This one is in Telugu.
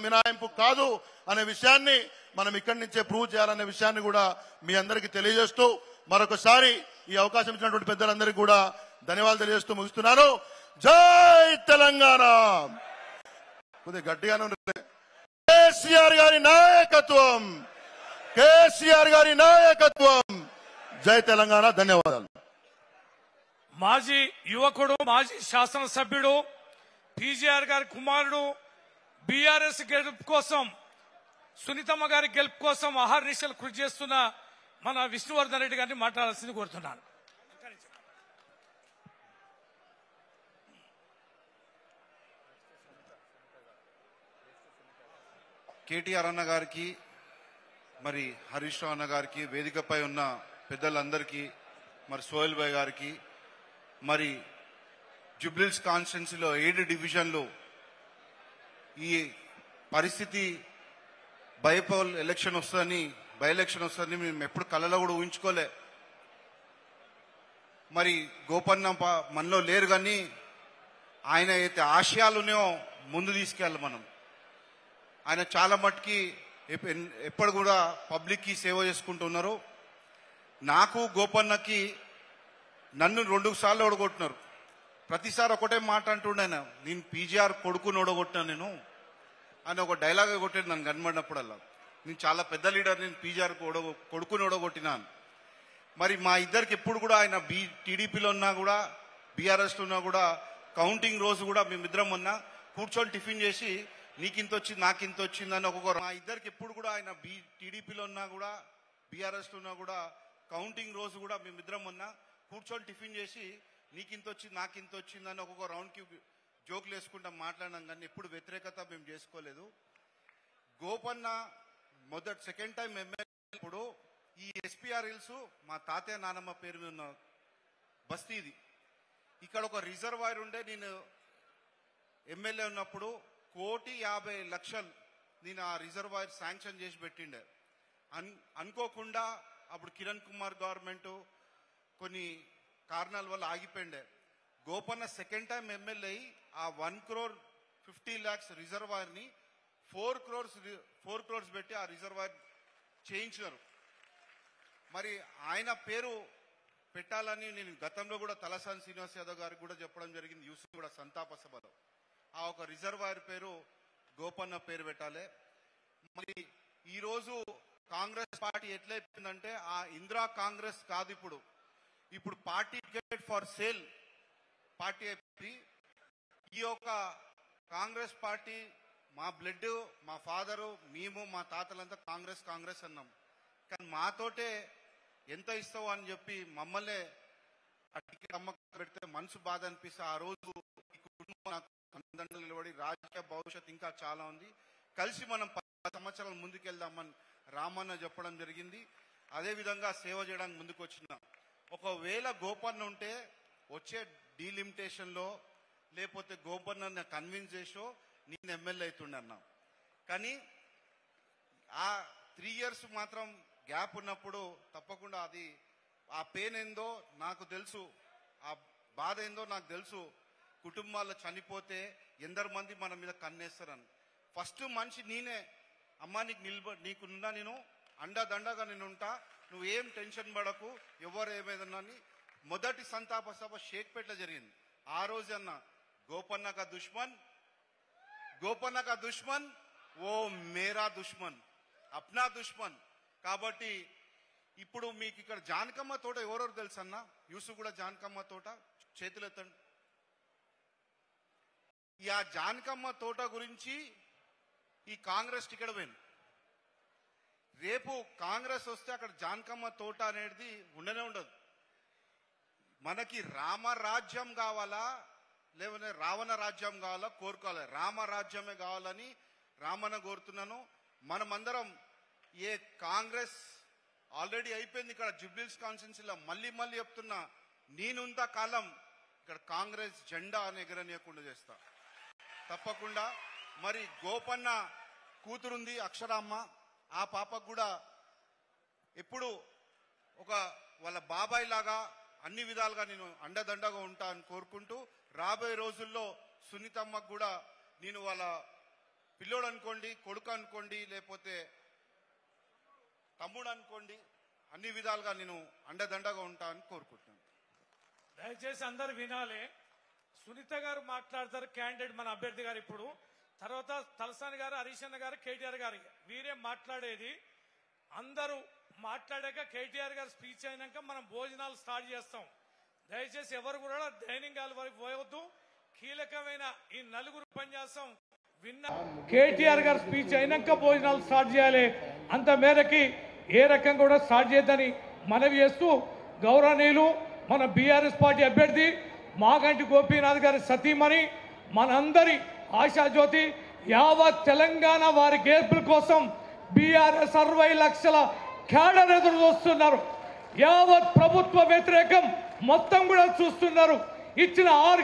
మినహాయింపు కాదు అనే విషయాన్ని మనం ఇక్కడి నుంచే ప్రూవ్ చేయాలనే విషయాన్ని కూడా మీ అందరికీ తెలియజేస్తూ మరొకసారి ఈ అవకాశం ఇచ్చినటువంటి పెద్దలందరికీ కూడా ధన్యవాదాలు తెలియజేస్తూ ముగిస్తున్నాను. జై తెలంగాణ. కొద్దిగా గట్టిగానే ఉంటుంది. కేసీఆర్ గారి నాయకత్వం, కేసీఆర్ గారి నాయకత్వం. జై తెలంగాణ. ధన్యవాదాలు. మాజీ యువకుడు, మాజీ శాసనసభ్యుడు, పీజీఆర్ గారి కుమారుడు, బీఆర్ఎస్ గెలుపు కోసం, సునీతమ్మ గారి గెలుపు కోసం అహర్నిశలు కృషి చేస్తున్న మన విష్ణువర్ధన్ రెడ్డి గారిని మాట్లాడాల్సింది కోరుతున్నాను. కేటీఆర్ అన్న గారికి, మరి హరీష్ రావు అన్న గారికి, వేదికపై ఉన్న పెద్దలందరికీ, మరి సోహెల్ భాయ్ గారికి, మరి జూబ్లీహిల్స్ కాన్స్టిట్యున్సీలో 7 డివిజన్లు ఈ పరిస్థితి బైపోల్ ఎలక్షన్ వస్తుందని, బై ఎలక్షన్ వస్తుందని మేము ఎప్పుడు కళ్ళలో కూడా ఊహించుకోలే. మరి గోపన్న మనలో లేరు, కానీ ఆయన అయితే ఆశయాలునేమో ముందు తీసుకెళ్ళాలి మనం. ఆయన చాలా మట్టుకి ఎప్పుడు కూడా పబ్లిక్కి సేవ చేసుకుంటున్నారు. నాకు గోపన్నకి నన్ను 2 సార్లు ఓడగొట్టినారు. ప్రతిసారి ఒకటే మాట అంటుండే, నేను పీజీఆర్ కొడుకుని ఓడగొట్టినా నేను అని ఒక డైలాగ్ కొట్టాడు నన్ను కనబడినప్పుడల్లా. నేను చాలా పెద్ద లీడర్, నేను పీజీఆర్ కొడుకుని ఓడగొట్టినాను. మరి మా ఇద్దరికి ఎప్పుడు కూడా ఆయన టీడీపీలో ఉన్నా కూడా, బీఆర్ఎస్లో ఉన్నా కూడా, కౌంటింగ్ రోజు కూడా మేమిద్దరం ఉన్నా కూర్చొని టిఫిన్ చేసి నీకింత వచ్చింది నాకింత వచ్చిందని ఒక్కొక్క, మా ఇద్దరికి ఎప్పుడు కూడా ఆయన టీడీపీలో ఉన్నా కూడా, బీఆర్ఎస్లో ఉన్నా కూడా, కౌంటింగ్ రోజు కూడా మేమిద్దరం ఉన్నా కూర్చొని టిఫిన్ చేసి నీకింత వచ్చింది నాకింత వచ్చిందని ఒక్కొక్క రౌండ్కి జోకులు వేసుకుంటాం, మాట్లాడినాం. కానీ ఎప్పుడు వ్యతిరేకత మేము చేసుకోలేదు. గోపన్న సెకండ్ టైం ఎమ్మెల్యే ఇప్పుడు ఈ ఎస్పీఆర్ హిల్స్ మా తాతయ్య నానమ్మ పేరు మీద ఉన్న బస్తీ ఇది. ఇక్కడ ఒక రిజర్వాయర్ ఉండే, నేను ఎమ్మెల్యే ఉన్నప్పుడు 1,50,00,000 నేను ఆ రిజర్వాయర్ శాంక్షన్ చేసి పెట్టిండే. అనుకోకుండా అప్పుడు కిరణ్ కుమార్ గవర్నమెంట్ కొన్ని కారణాల వల్ల ఆగిపోయిండే. గోపన్న సెకండ్ టైం ఎమ్మెల్యే ఆ 1,50,00,000 రిజర్వాయర్ ని 4 crores పెట్టి ఆ రిజర్వాయర్ చేయించారు. మరి ఆయన పేరు పెట్టాలని నేను గతంలో కూడా తలసాని శ్రీనివాస్ యాదవ్ గారికి కూడా చెప్పడం జరిగింది, యూసుఫ్ కూడా సంతాప సభలో. ఆ ఒక రిజర్వాయర్ పేరు గోపన్న పేరు పెట్టాలి. మరి ఈరోజు కాంగ్రెస్ పార్టీ ఎట్లయిపోయిందంటే ఆ ఇందిరా కాంగ్రెస్ కాదు, ఇప్పుడు party ticket for sale party అయిపోయింది. ఈ యొక్క కాంగ్రెస్ పార్టీ మా బ్లడ్, మా ఫాదరు, మేము, మా తాతలంతా కాంగ్రెస్ అన్నాం. కానీ మాతోటే ఎంత ఇస్తావు అని చెప్పి మమ్మల్ని ఆ టికెట్ అమ్మకం పెడితే మనసు బాధ అనిపిస్తే, ఆ రోజు ఈ కుటుంబం నాకు అందండలు నిలబడి రాజకీయ భవిష్యత్ ఇంకా చాలా ఉంది, కలిసి మనం 10 సంవత్సరాలు ముందుకెళ్దామని రామన్న చెప్పడం జరిగింది. అదేవిధంగా సేవ చేయడానికి ముందుకు వచ్చిన, ఒకవేళ గోపన్న ఉంటే వచ్చే డీలిమిటేషన్లో లేకపోతే గోపన్న కన్విన్స్ చేసో నేను ఎమ్మెల్యే అవుతుండన్నా. కానీ ఆ 3 years మాత్రం గ్యాప్ ఉన్నప్పుడు తప్పకుండా అది ఆ పెయిన్ ఏందో నాకు తెలుసు, ఆ బాధ ఏందో నాకు తెలుసు. కుటుంబాల్లో చనిపోతే ఎందరు మంది మన మీద కన్నేస్తారని. ఫస్ట్ మనిషి నేనే, అమ్మా నీకున్నా నేను అండదండగా నేను ఉంటా, నువ్వేం టెన్షన్ పడకు, ఎవరు ఏమైనా అని మొదటి సంతాప సభ షేక్పేటలో జరిగింది. ఆ రోజు అన్న గోపన్న కా దుష్మన్ ఓ మేరా దుష్మన్, అప్నా దుష్మన్. కాబట్టి ఇప్పుడు మీకు ఇక్కడ జానకమ్మ తోట ఎవరెవరు తెలుసు అన్న, యూసుఫ్ కూడా జానకమ్మ తోట చేతులు ఎత్తండి. ఈ ఆ జానకమ్మ తోట గురించి ఈ కాంగ్రెస్ టికెట్ పోయింది. రేపు కాంగ్రెస్ వస్తే అక్కడ జానకమ్మ తోట అనేది ఉండనే ఉండదు. మనకి రామరాజ్యం కావాలా లేకపోతే రావణ రాజ్యం కావాలా కోరుకోవాలి, రామరాజ్యమే కావాలని రామన్న కోరుతున్నాను. మనమందరం ఏ కాంగ్రెస్ ఆల్రెడీ అయిపోయింది ఇక్కడ జూబ్లీహిల్స్ కాన్స్టిట్యున్సీలో, మళ్ళీ చెప్తున్నా, నేనుంత కాలం ఇక్కడ కాంగ్రెస్ జెండా ఎగరనీయకుండా చేస్తా తప్పకుండా. మరి గోపన్న కూతురుంది అక్షరామ్మ, ఆ పాపకు కూడా ఎప్పుడు ఒక వాళ్ళ బాబాయ్ లాగా అన్ని విధాలుగా నేను అండదండగా ఉంటా అని కోరుకుంటూ, రాబోయే రోజుల్లో సునీతమ్మకు కూడా నేను వాళ్ళ పిల్లోడు అనుకోండి, కొడుకు అనుకోండి, లేకపోతే తమ్ముడు అనుకోండి, అన్ని విధాలుగా నేను అండదండగా ఉంటానని కోరుకుంటున్నాను. దయచేసి అందరు వినాలి. సునీత గారు మాట్లాడతారు, క్యాండిడేట్ మన అభ్యర్థి గారు. ఇప్పుడు తర్వాత తలసాని గారు, హరీష్ అన్న గారు, కేటీఆర్ గారు వీరే మాట్లాడేది. అందరూ మాట్లాడాక కేటీఆర్ గారు స్పీచ్ అయినాక మనం భోజనాలు స్టార్ట్ చేస్తాం. దయచేసి ఎవరు కూడా డైనింగ్ హాల్ వరకు పోవద్దు. కీలకమైన ఈ నలుగురు పనిచేస్తాం. విన్న కేటీఆర్ గారు స్పీచ్ అయినాక భోజనాలు స్టార్ట్ చేయాలి. అంత మేరకి ఏ రకంగా కూడా స్టార్ట్ చేయొద్దని మనవి చేస్తూ, గౌరవనీయులు మన బీఆర్ఎస్ పార్టీ అభ్యర్థి మాగంటి గోపీనాథ్ గారి సతీమణి, మనందరి ఆశాజ్యోతి, యావత్ తెలంగాణ వారి గెలుపుల కోసం బీఆర్ఎస్ 60 లక్షల క్యాడర్ ఎదురు చూస్తున్నారు. యావత్ ప్రభుత్వ వ్యతిరేకం మొత్తం కూడా చూస్తున్నారు. ఇచ్చిన 6